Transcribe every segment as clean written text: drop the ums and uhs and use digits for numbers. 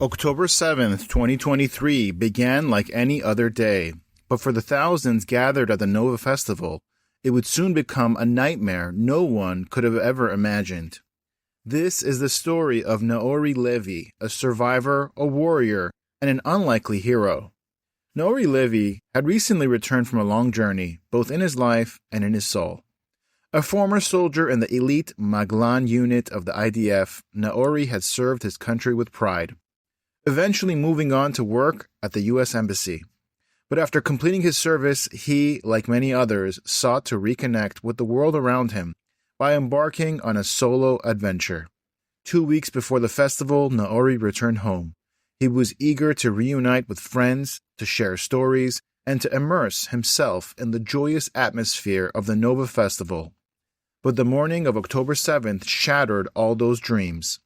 October 7th, 2023 began like any other day, but for the thousands gathered at the Nova Festival, it would soon become a nightmare no one could have ever imagined. This is the story of Nehoray Levy, a survivor, a warrior, and an unlikely hero. Nehoray Levy had recently returned from a long journey, both in his life and in his soul. A former soldier in the elite Maglan unit of the IDF, Nehoray had served his country with pride, eventually moving on to work at the U.S. Embassy. But after completing his service, he, like many others, sought to reconnect with the world around him by embarking on a solo adventure. 2 weeks before the festival, Nehoray returned home. He was eager to reunite with friends, to share stories, and to immerse himself in the joyous atmosphere of the Nova Festival. But the morning of October 7th shattered all those dreams.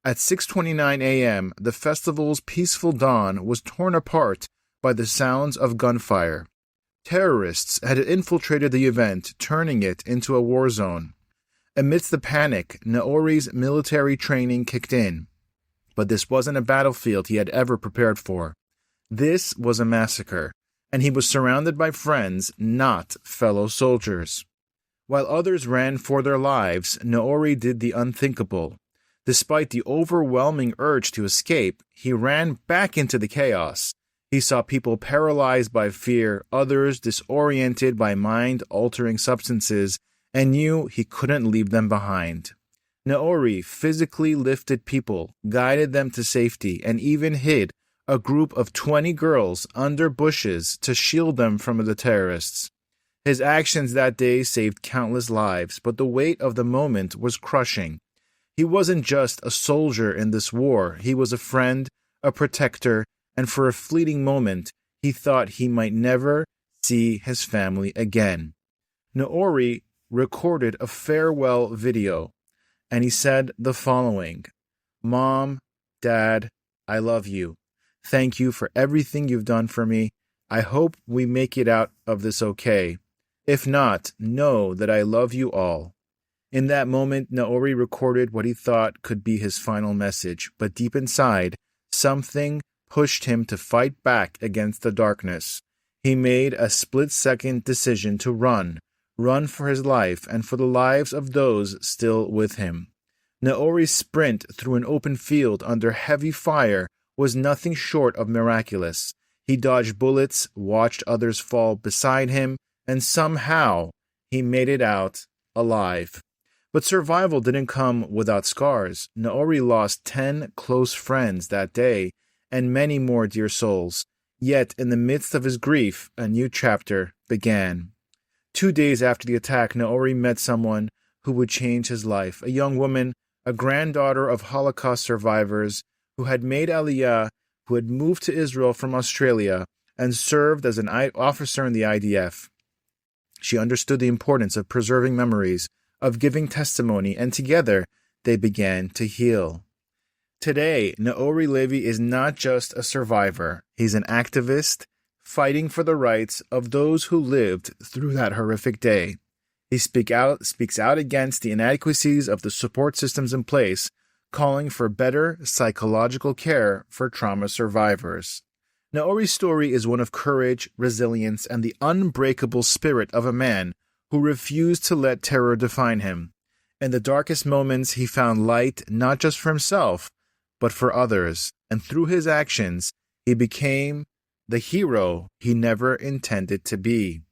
At 6:29 a.m., the festival's peaceful dawn was torn apart by the sounds of gunfire. Terrorists had infiltrated the event, turning it into a war zone. Amidst the panic, Nehoray's military training kicked in. But this wasn't a battlefield he had ever prepared for. This was a massacre, and he was surrounded by friends, not fellow soldiers. While others ran for their lives, Nehoray did the unthinkable. Despite the overwhelming urge to escape, he ran back into the chaos. He saw people paralyzed by fear, others disoriented by mind-altering substances, and knew he couldn't leave them behind. Nehoray physically lifted people, guided them to safety, and even hid a group of 20 girls under bushes to shield them from the terrorists. His actions that day saved countless lives, but the weight of the moment was crushing. He wasn't just a soldier in this war, he was a friend, a protector, and for a fleeting moment, he thought he might never see his family again. Nehoray recorded a farewell video, and he said the following: "Mom, Dad, I love you. Thank you for everything you've done for me. I hope we make it out of this okay. If not, know that I love you all." In that moment, Nehoray recorded what he thought could be his final message, but deep inside, something pushed him to fight back against the darkness. He made a split-second decision to run for his life and for the lives of those still with him. Nehoray's sprint through an open field under heavy fire was nothing short of miraculous. He dodged bullets, watched others fall beside him, and somehow he made it out alive. But survival didn't come without scars. Nehoray lost 10 close friends that day, and many more dear souls. Yet, in the midst of his grief, a new chapter began. 2 days after the attack, Nehoray met someone who would change his life. A young woman, a granddaughter of Holocaust survivors, who had made Aliyah, who had moved to Israel from Australia, and served as an officer in the IDF. She understood the importance of preserving memories, of giving testimony, and together they began to heal. Today, Nehoray Levy is not just a survivor. He's an activist, fighting for the rights of those who lived through that horrific day. He speaks out against the inadequacies of the support systems in place, calling for better psychological care for trauma survivors. Nehoray's story is one of courage, resilience, and the unbreakable spirit of a man who refused to let terror define him. In the darkest moments, he found light not just for himself, but for others, and through his actions, he became the hero he never intended to be.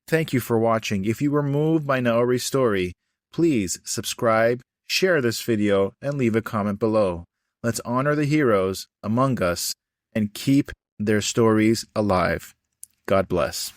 Thank you for watching. If you were moved by Nehoray's story, please subscribe, share this video, and leave a comment below. Let's honor the heroes among us and keep their stories alive. God bless.